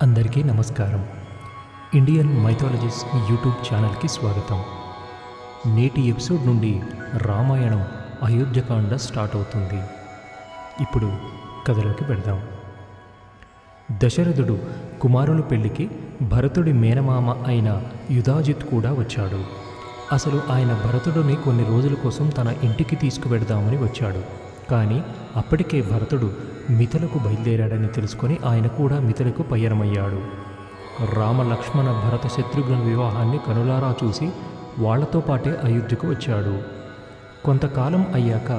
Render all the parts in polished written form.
అందరికీ నమస్కారం. Indian mythologies YouTube ఛానల్కి స్వాగతం. నేటి ఎపిసోడ్ నుండి రామాయణం అయోధ్యకాండ స్టార్ట్ అవుతుంది. ఇప్పుడు కథలోకి పెడదాం. దశరథుడు కుమారుల పెళ్లికి భరతుడి మేనమామ అయిన యుధాజిత్ కూడా వచ్చాడు. అసలు ఆయన భరతుడిని కొన్ని రోజుల కోసం తన ఇంటికి తీసుకువెడదామని వచ్చాడు. కానీ అప్పటికే భరతుడు మిథులకు బయలుదేరాడని తెలుసుకొని ఆయన కూడా మిథులకు పయనమయ్యాడు. రామ లక్ష్మణ భరత శత్రుఘ్న వివాహాన్ని కనులారా చూసి వాళ్లతో పాటే అయోధ్యకు వచ్చాడు. కొంతకాలం అయ్యాక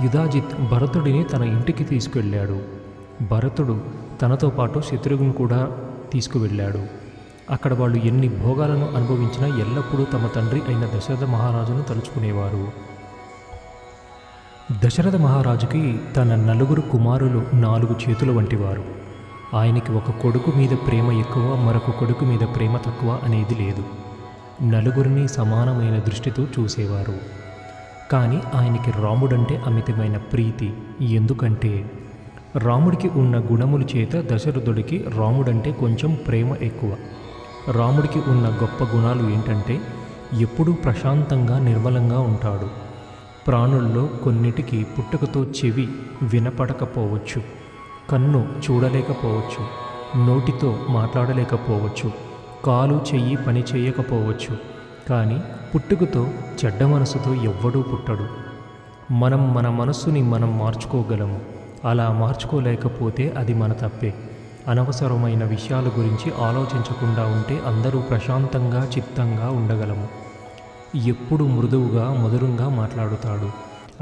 యుధాజిత్ భరతుడిని తన ఇంటికి తీసుకువెళ్ళాడు. భరతుడు తనతో పాటు శత్రుఘ్ను కూడా తీసుకువెళ్ళాడు. అక్కడ వాళ్ళు ఎన్ని భోగాలను అనుభవించినా ఎల్లప్పుడూ తమ తండ్రి అయిన దశరథ మహారాజును తలుచుకునేవారు. దశరథ మహారాజుకి తన 4 కుమారులు 4 చేతుల వంటివారు. ఆయనకి ఒక కొడుకు మీద ప్రేమ ఎక్కువ, మరొక కొడుకు మీద ప్రేమ తక్కువ అనేది లేదు. నలుగురిని సమానమైన దృష్టితో చూసేవారు. కానీ ఆయనకి రాముడంటే అమితమైన ప్రీతి. ఎందుకంటే రాముడికి ఉన్న గుణముల చేత దశరథుడికి రాముడంటే కొంచెం ప్రేమ ఎక్కువ. రాముడికి ఉన్న గొప్ప గుణాలు ఏంటంటే ఎప్పుడూ ప్రశాంతంగా నిర్మలంగా ఉంటాడు. ప్రాణుల్లో కొన్నిటికి పుట్టుకతో చెవి వినపడకపోవచ్చు, కన్ను చూడలేకపోవచ్చు, నోటితో మాట్లాడలేకపోవచ్చు, కాలు చెయ్యి పని చేయకపోవచ్చు. కానీ పుట్టుకతో చెడ్డ మనసుతో ఎవ్వడూ పుట్టడు. మనం మన మనస్సుని మనం మార్చుకోగలము. అలా మార్చుకోలేకపోతే అది మన తప్పే. అనవసరమైన విషయాల గురించి ఆలోచించకుండా ఉంటే అందరూ ప్రశాంతంగా చిత్తంగా ఉండగలము. ఎప్పుడు మృదువుగా మధురంగా మాట్లాడుతాడు.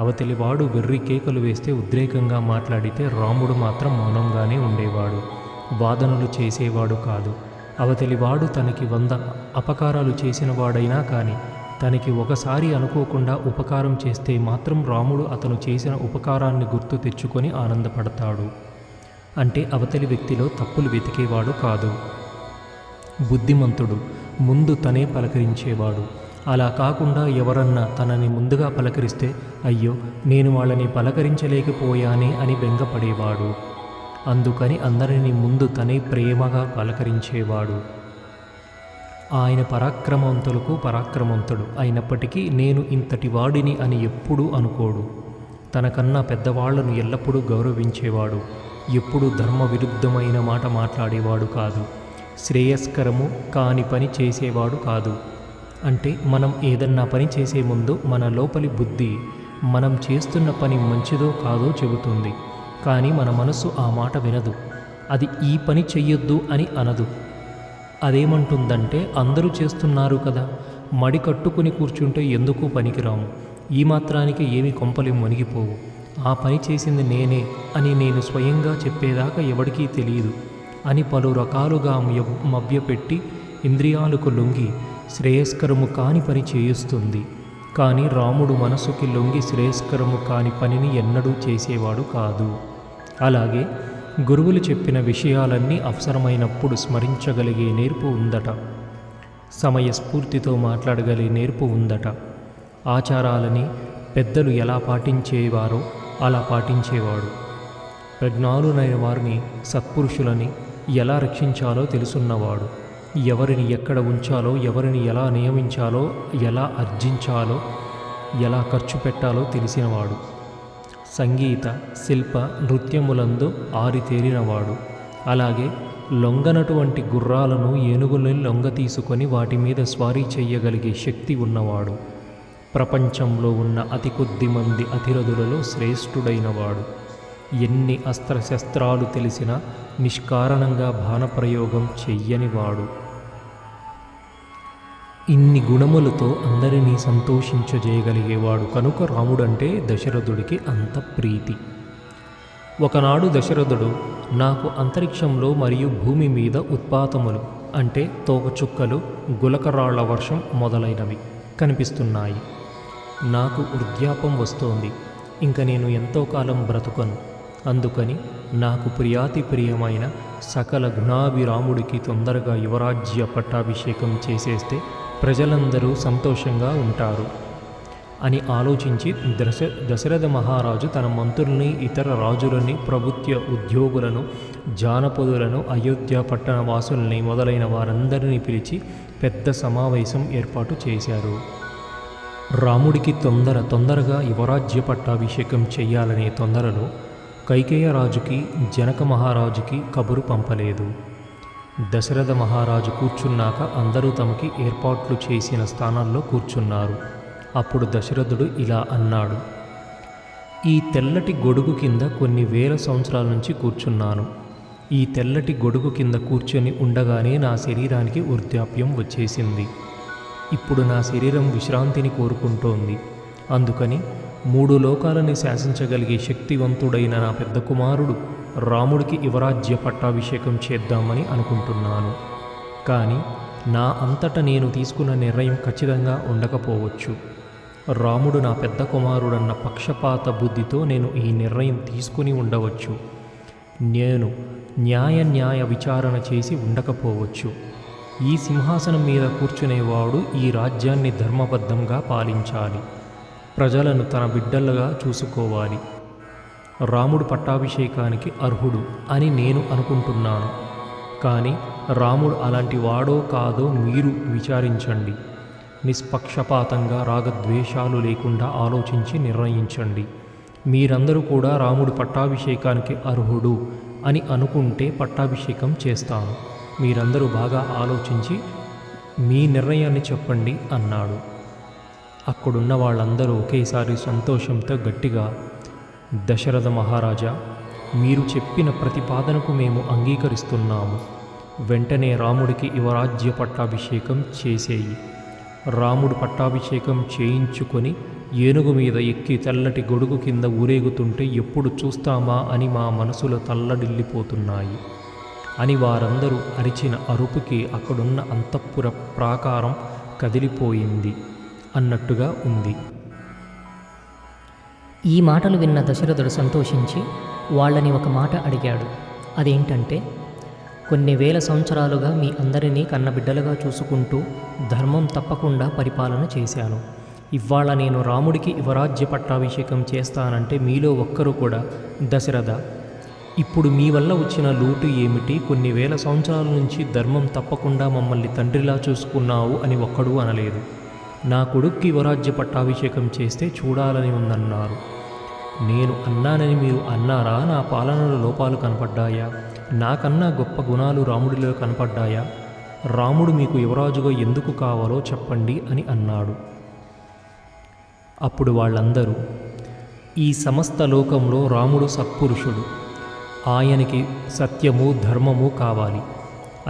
అవతలివాడు వెర్రి కేకలు వేస్తే ఉద్రేకంగా మాట్లాడితే రాముడు మాత్రం మౌనంగానే ఉండేవాడు. వాదనలు చేసేవాడు కాదు. అవతలివాడు తనకి 100 అపకారాలు చేసిన వాడైనా కానీ తనకి ఒకసారి అనుకోకుండా ఉపకారం చేస్తే మాత్రం రాముడు అతను చేసిన ఉపకారాన్ని గుర్తు తెచ్చుకొని ఆనందపడతాడు. అంటే అవతలి వ్యక్తిలో తప్పులు వెతికేవాడు కాదు. బుద్ధిమంతుడు, ముందు తనే పలకరించేవాడు. అలా కాకుండా ఎవరన్నా తనని ముందుగా పలకరిస్తే అయ్యో నేను వాళ్ళని పలకరించలేకపోయానే అని బెంగపడేవాడు. అందుకని అందరినీ ముందు తనే ప్రేమగా పలకరించేవాడు. ఆయన పరాక్రమవంతులకు పరాక్రమవంతుడు అయినప్పటికీ నేను ఇంతటి వాడిని అని ఎప్పుడూ అనుకోడు. తనకన్నా పెద్దవాళ్లను ఎల్లప్పుడూ గౌరవించేవాడు. ఎప్పుడూ ధర్మ విరుద్ధమైన మాట మాట్లాడేవాడు కాదు. శ్రేయస్కరము కాని పని చేసేవాడు కాదు. అంటే మనం ఏదన్నా పని చేసే ముందు మన లోపలి బుద్ధి మనం చేస్తున్న పని మంచిదో కాదో చెబుతుంది. కానీ మన మనసు ఆ మాట వినదు. అది ఈ పని చెయ్యొద్దు అని అనదు. అదేమంటుందంటే అందరూ చేస్తున్నారు కదా, మడి కట్టుకుని కూర్చుంటే ఎందుకు పనికిరాము, ఈ మాత్రానికి ఏమి కొంపలు మునిగిపోవు, ఆ పని చేసింది నేనే అని నేను స్వయంగా చెప్పేదాకా ఎవరికీ తెలియదు అని పలు రకాలుగా మభ్యపెట్టి ఇంద్రియాలకు లొంగి శ్రేయస్కరము కాని పని చేయిస్తుంది. కానీ రాముడు మనసుకి లొంగి శ్రేయస్కరము కాని పనిని ఎన్నడూ చేసేవాడు కాదు. అలాగే గురువులు చెప్పిన విషయాలన్నీ అవసరమైనప్పుడు స్మరించగలిగే నేర్పు ఉందట. సమయస్ఫూర్తితో మాట్లాడగలిగే నేర్పు ఉందట. ఆచారాలని పెద్దలు ఎలా పాటించేవారో అలా పాటించేవాడు. ప్రజ్ఞాలునైన వారిని సత్పురుషులని ఎలా రక్షించాలో తెలుసున్నవాడు. ఎవరిని ఎక్కడ ఉంచాలో, ఎవరిని ఎలా నియమించాలో, ఎలా అర్జించాలో, ఎలా ఖర్చు పెట్టాలో తెలిసినవాడు. సంగీత శిల్ప నృత్యములందు ఆరితేరినవాడు. అలాగే లొంగనటువంటి గుర్రాలను ఏనుగులను లొంగ తీసుకొని వాటి మీద స్వారీ చెయ్యగలిగే శక్తి ఉన్నవాడు. ప్రపంచంలో ఉన్న అతి కొద్ది మంది అతిరథులలో శ్రేష్ఠుడైనవాడు. ఎన్ని అస్త్రశస్త్రాలు తెలిసినా నిష్కారణంగా బాణప్రయోగం చెయ్యనివాడు. ఇన్ని గుణములతో అందరినీ సంతోషించజేయగలిగేవాడు కనుక రాముడంటే దశరథుడికి అంత ప్రీతి. ఒకనాడు దశరథుడు నాకు అంతరిక్షంలో మరియు భూమి మీద ఉత్పాతములు అంటే తోకచుక్కలు, గులకరాళ్ల వర్షం మొదలైనవి కనిపిస్తున్నాయి. నాకు వృద్ధాపం వస్తోంది. ఇంక నేను ఎంతో కాలం బ్రతుకను. అందుకని నాకు ప్రియాతి ప్రియమైన సకల గుణాభిరాముడికి తొందరగా యువరాజ్య పట్టాభిషేకం చేసేస్తే ప్రజలందరూ సంతోషంగా ఉంటారు. అని ఆలోచించి దశరథ మహారాజు తన మంత్రుల్ని, ఇతర రాజులని, ప్రభుత్వ ఉద్యోగులను, జానపదులను, అయోధ్య పట్టణ వాసుల్ని మొదలైన వారందరినీ పిలిచి పెద్ద సమావేశం ఏర్పాటు చేశారు. రాముడికి తొందరగా యువరాజ్య పట్టాభిషేకం చెయ్యాలనే తొందరలో కైకేయ రాజుకి, జనక మహారాజుకి కబురు పంపలేదు. దశరథ మహారాజు కూర్చున్నాక అందరూ తమకి ఏర్పాట్లు చేసిన స్థానాల్లో కూర్చున్నారు. అప్పుడు దశరథుడు ఇలా అన్నాడు: ఈ తెల్లటి గొడుగు కింద కొన్ని వేల సంవత్సరాల నుంచి కూర్చున్నాను. ఈ తెల్లటి గొడుగు కింద కూర్చొని ఉండగానే నా శరీరానికి వృద్ధాప్యం వచ్చేసింది. ఇప్పుడు నా శరీరం విశ్రాంతిని కోరుకుంటోంది. అందుకని 3 లోకాలని శాసించగలిగే శక్తివంతుడైన నా పెద్ద కుమారుడు రాముడికి యువరాజ్య పట్టాభిషేకం చేద్దామని అనుకుంటున్నాను. కానీ నా అంతటా నేను తీసుకున్న నిర్ణయం ఖచ్చితంగా ఉండకపోవచ్చు. రాముడు నా పెద్ద కుమారుడన్న పక్షపాత బుద్ధితో నేను ఈ నిర్ణయం తీసుకుని ఉండవచ్చు. నేను న్యాయ విచారణ చేసి ఉండకపోవచ్చు. ఈ సింహాసనం మీద కూర్చునేవాడు ఈ రాజ్యాన్ని ధర్మబద్ధంగా పాలించాలి. ప్రజలను తన బిడ్డలుగా చూసుకోవాలి. రాముడు పట్టాభిషేకానికి అర్హుడు అని నేను అనుకుంటున్నాను. కానీ రాముడు అలాంటి వాడో కాదో మీరు విచారించండి. నిష్పక్షపాతంగా రాగద్వేషాలు లేకుండా ఆలోచించి నిర్ణయించండి. మీరందరూ కూడా రాముడు పట్టాభిషేకానికి అర్హుడు అని అనుకుంటే పట్టాభిషేకం చేస్తాను. మీరందరూ బాగా ఆలోచించి మీ నిర్ణయాన్ని చెప్పండి అన్నాడు. అక్కడున్న వాళ్ళందరూ ఒకేసారి సంతోషంతో గట్టిగా, దశరథ మహారాజా, మీరు చెప్పిన ప్రతిపాదనకు మేము అంగీకరిస్తున్నాము. వెంటనే రాముడికి యువరాజ్య పట్టాభిషేకం చేసేయి. రాముడు పట్టాభిషేకం చేయించుకొని ఏనుగు మీద ఎక్కి తెల్లటి గొడుగు కింద ఊరేగుతుంటే ఎప్పుడు చూస్తామా అని మా మనసులు తల్లడిల్లిపోతున్నాయి అని వారందరూ అరిచిన అరుపుకి అక్కడున్న అంతఃపుర ప్రాకారం కదిలిపోయింది అన్నట్టుగా ఉంది. ఈ మాటలు విన్న దశరథుడు సంతోషించి వాళ్ళని ఒక మాట అడిగాడు. అదేంటంటే, కొన్ని వేల సంవత్సరాలుగా మీ అందరినీ కన్నబిడ్డలుగా చూసుకుంటూ ధర్మం తప్పకుండా పరిపాలన చేశాను. ఇవాళ నేను రాముడికి యువరాజ్య పట్టాభిషేకం చేస్తానంటే మీలో ఒక్కరు కూడా, దశరథ, ఇప్పుడు మీ వల్ల వచ్చిన లోటు ఏమిటి? కొన్ని వేల సంవత్సరాల నుంచి ధర్మం తప్పకుండా మమ్మల్ని తండ్రిలా చూసుకున్నావు అని ఒక్కడూ అనలేదు. నా కొడుక్కి యువరాజ్య పట్టాభిషేకం చేస్తే చూడాలని ఉందన్నారు. నేను అన్నానని మీరు అన్నారా? నా పాలనలో లోపాలు కనపడ్డాయా? నాకన్నా గొప్ప గుణాలు రాముడిలో కనపడ్డాయా? రాముడు మీకు యువరాజుగా ఎందుకు కావాలో చెప్పండి అని అన్నాడు. అప్పుడు వాళ్ళందరూ, ఈ సమస్త లోకంలో రాముడు సత్పురుషుడు. ఆయనకి సత్యము ధర్మము కావాలి.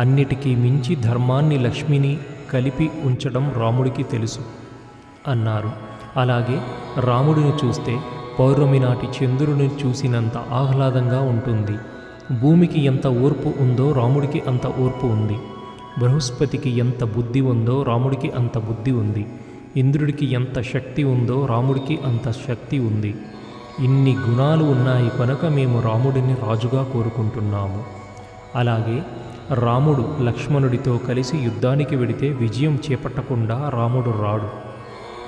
అన్నిటికీ మించి ధర్మాన్ని, లక్ష్మిని కలిపి ఉంచడం రాముడికి తెలుసు అన్నారు. అలాగే రాముడిని చూస్తే పౌర్ణమి నాటి చంద్రుని చూసినంత ఆహ్లాదంగా ఉంటుంది. భూమికి ఎంత ఓర్పు ఉందో రాముడికి అంత ఓర్పు ఉంది. బృహస్పతికి ఎంత బుద్ధి ఉందో రాముడికి అంత బుద్ధి ఉంది. ఇంద్రుడికి ఎంత శక్తి ఉందో రాముడికి అంత శక్తి ఉంది. ఇన్ని గుణాలు ఉన్నాయి కనుక మేము రాముడిని రాజుగా కోరుకుంటున్నాము. అలాగే రాముడు లక్ష్మణుడితో కలిసి యుద్ధానికి వెడితే విజయం చేపట్టకుండా రాముడు రాడు.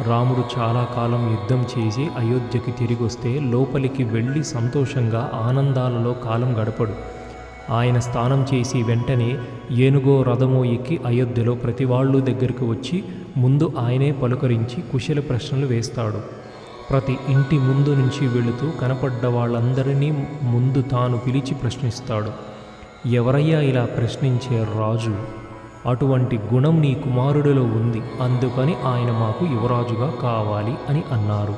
రాముడు చాలా కాలం యుద్ధం చేసి అయోధ్యకి తిరిగొస్తే లోపలికి వెళ్ళి సంతోషంగా ఆనందాలలో కాలం గడపడు. ఆయన స్నానం చేసి వెంటనే ఏనుగో రథమో ఎక్కి అయోధ్యలో ప్రతి వాళ్ళు దగ్గరికి వచ్చి ముందు ఆయనే పలుకరించి కుశల ప్రశ్నలు వేస్తాడు. ప్రతి ఇంటి ముందు నుంచి వెళుతూ కనపడ్డ వాళ్ళందరినీ ముందు తాను పిలిచి ప్రశ్నిస్తాడు. ఎవరయ్యా ఇలా ప్రశ్నించే రాజు? అటువంటి గుణం నీ కుమారుడిలో ఉంది, అందుకని ఆయన మాకు యువరాజుగా కావాలి అని అన్నారు.